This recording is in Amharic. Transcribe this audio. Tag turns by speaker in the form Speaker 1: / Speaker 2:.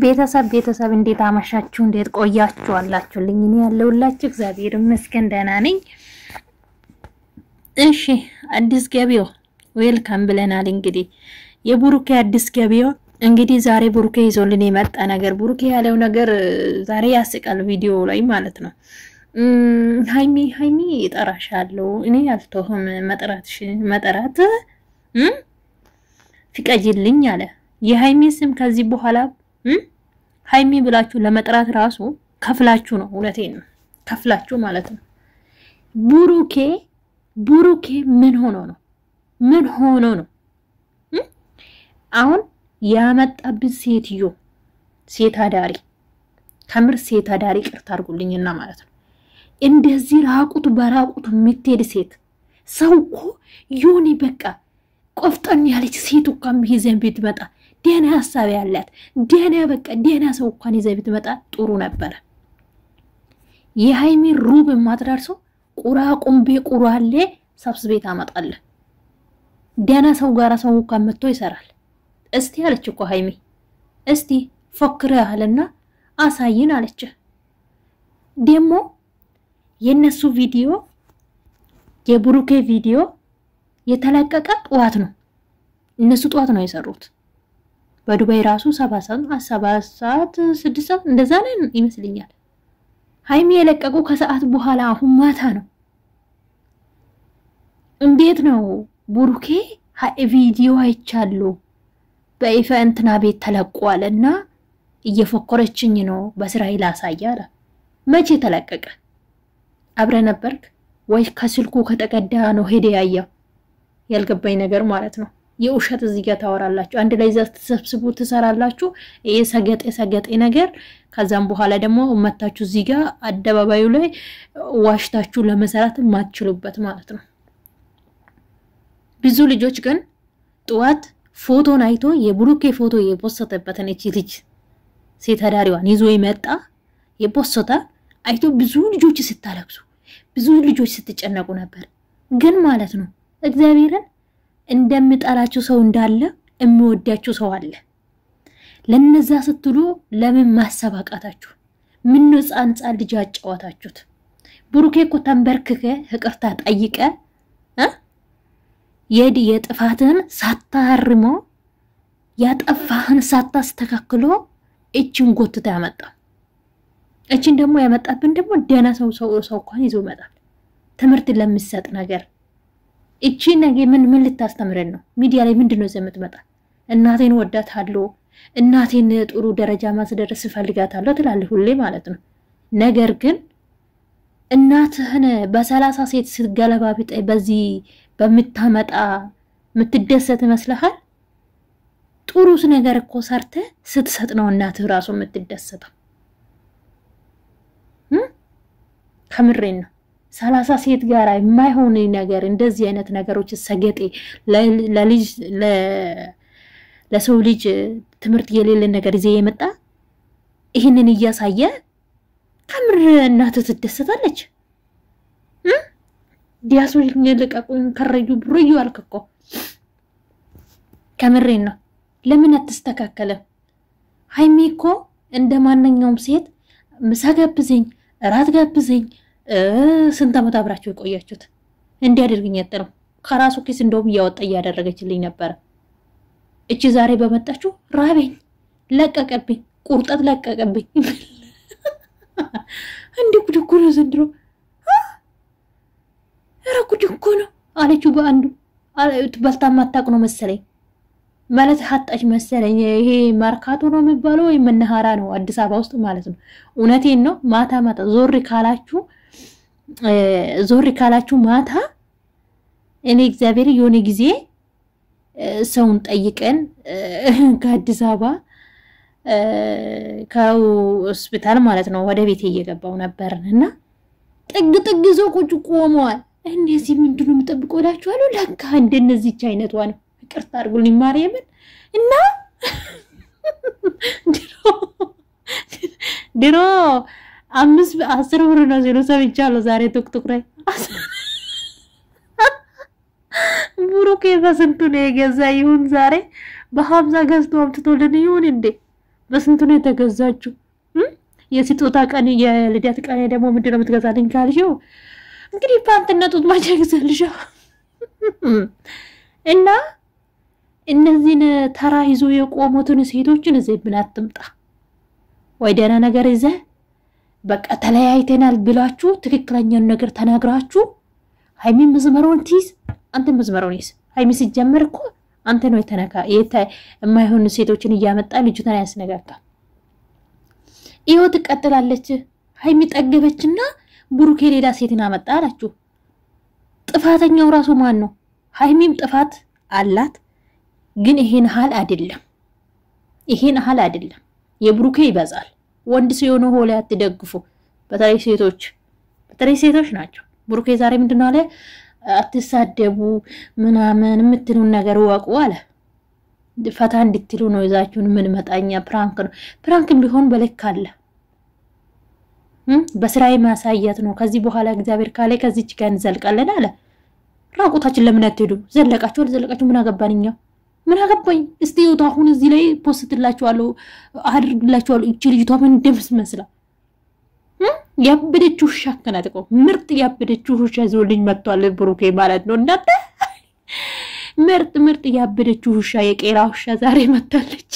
Speaker 1: ቤተሰብ እንዴት አመሻችሁ እንዴት ቆያችሁ አላችሁልኝ እኔ ያለውላችሁ እግዚአብሔር ይመስገን ደህና ነኝ እሺ አዲስ ገቢዮ ዌልካም ብለናል እንግዲህ የቡሩኬ አዲስ ገቢዮ እንግዲህ ዛሬ ቡሩኬ ይዞልን የመጣ ነገር ቡሩኬ ያለው ነገር ዛሬ ያስቃል ቪዲዮ ላይ ማለት ነው ሃይሚ ይጠራሻለሁ እኔ ያልተውህም መጠራት ፍቀጂልኝ አለ የሃይሚ ስም ከዚህ በኋላ ሃይሚ ብላችሁ ለመጥራት ራሱ ከፍላችሁ ነው እውነቴን ነው ከፍላችሁ ማለት ነው ቡሩኬ ምን ሆኖ ነው አሁን ያመጣብን ሴት አዳሪ ከምር ሴት አዳሪ ቅርታ አርጉልኝና ማለት ነው እንደዚህ በራቁት ምትሄድ ሴት ሰውኮ ዮኒ በቃ ቆፍጠን ያለች ሴት እንኳን ይዘን ቤት መጣ ደህና ሐሳብ ያላት ደህና ሰው እንኳን ይዘን ቤት መጣ ጥሩ ነበር የሃይሚ ሩብ ማትዳርሶ ቁራቁምቤ ቁራሌ ሰብስቤት አመጣለ ደህና ሰው ጋራ ሰው እንኳን መጥቶ ይሰራል እስቲ አለች እኮ ሃይሚ እስቲ ፈክረሃልና አሳይን አለች ደሞ የነሱ ቪዲዮ የቡሩኬ ቪዲዮ የተለቀቀ ጧት ነው እነሱ ጧት ነው የሰሩት በዱባይ ራሱ 7 ሰዓት 6 ሰዓት እንደዛ ነው ይመስልኛል ሃይሚ የለቀቁ ከሰዓት በኋላ አሁን ማታ ነው እንዴት ነው ቡሩኬ ቪዲዮ አይቻለሁ በይፋ እንትና ቤት ተለቋልና እየፈከረችኝ ነው በእስራኤል አሳያለ መቼ ተለቀቀ አብረ ነበርክ ወይ ከስልኩ ከተቀዳ ነው ሄደ ያያው ያልገባኝ ነገር ማለት ነው የውሸት እዚህ ጋር ታወራላችሁ አንድ ላይ ተሰብስቡ ተሰራላችሁ የሰገጤ ነገር ከዛም በኋላ ደግሞ መታችሁ እዚህ ጋር አደባባዩ ላይ ዋሽታችሁ ለመሰራት ማትችሉበት ማለት ነው ብዙ ልጆች ግን ጧት ፎቶን አይቶ የቡሩኬ ፎቶ የፖስተበትን እቺ ልጅ ሴት አዳሪዋን ይዞ ይመጣ የፖስታ አይቶ ብዙ ልጆች ሲታለቅሱ ብዙ ልጆች ስትጨነቁ ነበር ግን ማለት ነው እግዚአብሔርን እንደምጣላችሁ ሰው እንዳለ የሚወዳችሁ ሰው አለ ለነዛ ስትሉ ለምን ማሰባቃታችሁ ምን ጻንጻ ልጅ አጫዋታችሁት ቡሩኬ እኮ ተንበርክከ ይቅርታ ጠይቀ የጥፋትን ሳታርሞ ያጠፋህን ሳታስተካክሎ እቺን ጎትታ ያመጣ እቺን ደግሞ ያመጣብን ደግሞ ደና ሰው እንኳን ይዞ መጣል ትምርት ለምሰጥ ነገር እቺ ነገር ምን ልታስተምረን ነው ሚዲያ ላይ ምንድነው ዘመትመጣ እናቴን ወዳታለሁ እናቴን ጥሩ ደረጃ ማስደረስ ፈልጋታለሁ ትላለህ ሁሌ ማለት ነው ነገር ግን እናትህን በ30 ሴት ስትገለባብጥ በዚህ በመታመጣ ምትደሰት መስለሃል ጥሩስ ነገር እኮ ሰርተ ስትሰጥ ነው እናትህ ራሱ ምትደሰተው ከምሬን ነው 30 ሴት ጋር የማይሆን ነገር እንደዚህ አይነት ነገሮች ሰገጤ ለሰው ልጅ ትምርት የሌለ ነገር ይዘ የመጣ ይሄንን እያሳየ ከምር እናት ትደሰታለች ዲያሶች ለቀቁን ከረዩ ብሩዩ አልከኮ ከምሬን ነው ለምን አትስተካከለ ሃይሚኮ እንደማንኛውም ሴት ምሳጋብዘኝ ራት ጋብዘኝ ስንት አመት አብራችሁ ቆያችሁት እንዲያደርግኝ ያጠረው ከራሱ ኪስ እንደውም ያወጣ ያደረገችልኝ ነበር እቺ ዛሬ በመጣችሁ ራበኝ ለቀቀብኝ ቁርጠት ለቀቀብኝ እንዴ ኩድኩ ነው ዘንድሮ ኩድኩ ነው አለችው በአንዱ በልታ ማታቅ ነው መሰለኝ ማለት ሀጣች መሰለኝ ይሄ ማርካቶ ነው የሚባለው ወይ መነሃራ ነው አዲስ አበባ ውስጥ ማለት ነው እውነቴን ነው ማታ ዞሪ ካላችሁ ማታ እኔ እግዚአብሔር የሆነ ጊዜ ሰውን ጠይቀን ከአዲስ አበባ ከሆስፒታል ማለት ነው ወደ ቤት እየገባው ነበርና ጥግ ይዞ ቁጭ ቆመዋል እንደዚህ ምንድነው የምጠብቆላችኋለሁ ለካ እንደነዚህች አይነቷ ነው ይቅርታ አርጉልኝ ማርያምን እና ድሮ 10 ብር ነው ሲሉ ሰምቻለሁ ዛሬ ቶክቶክ ላይ ቡሩኬ በስንቱ ነው የገዛ ይሁን ዛሬ በ50 ገዝቶ አምጥቶልን ይሁን እንዴ በስንቱ ነው የተገዛችው? የስጦታ ቀን የልደት ቀን ደግሞ ምንድነው የምትገዛልኝ ካልሽው እንግዲህ ፓንትና ጡት ማቻ ገዛልሽ እና እነዚህን ተራ ይዞ የቆሙትን ሴቶችን እዚህ ብን አትምጣ ወይ ደህና ነገር ይዘ በቃ ተለያይተናል ብላችሁ ትክክለኛውን ነገር ተናግራችሁ ሃይሚ መስመሩን ትይዝ አንተ መስመሩን ይዝ ሃይሚ ሲጀመር እኮ አንተ ነው የተነካ የማይሆን ሴቶችን እያመጣ ልጅቷን ያስነጋጋ ይወት ተቀጥላለች ሃይሚ ጠገበችና ብሩኬ ሌላ ሴትን አመጣ አላችሁ ጥፋተኛው ራሱ ማን ነው ሃይሚም ጥፋት አላት ግን ይሄን ሐል አይደለም የብሩኬ ይበዛል ወንድ ሲሆኑ ሆለ አትደግፉ በተለይ ሴቶች ናቸው ብሩኬ ዛሬ ምንድነው አለ አትሳደቡ ምናምን የምትሉን ነገር ወቁ አለ ፈታ እንድትሉ ነው ይዛችሁን ምን መጣኛ ፕራንክ ነው ፕራንክም ቢሆን በልክ አለ በስራይ ማሳየት ነው ከዚህ በኋላ እግዚአብሔር ካለ ከዚች ጋር እንዘልቃለን አለ ራቁታችን ለምን አትሄዱ ዘለቃችሁ ምን አገባንኛ ምን አገባኝ እስቲ ይወጣ አሁን እዚህ ላይ ፖስትላችኋለሁ አድርግላችኋለሁ እቺ ልጅቷ ምን እንደምትመስላ ያበደችው ሻከናጥቆ ምርጥ ያበደችው ሻዞልኝ መጥቷል ብሩኬ ማለት ነው እናንተ ምርጥ ያበደችው ሻ የቄራ ሻ ዛሬ መጣለች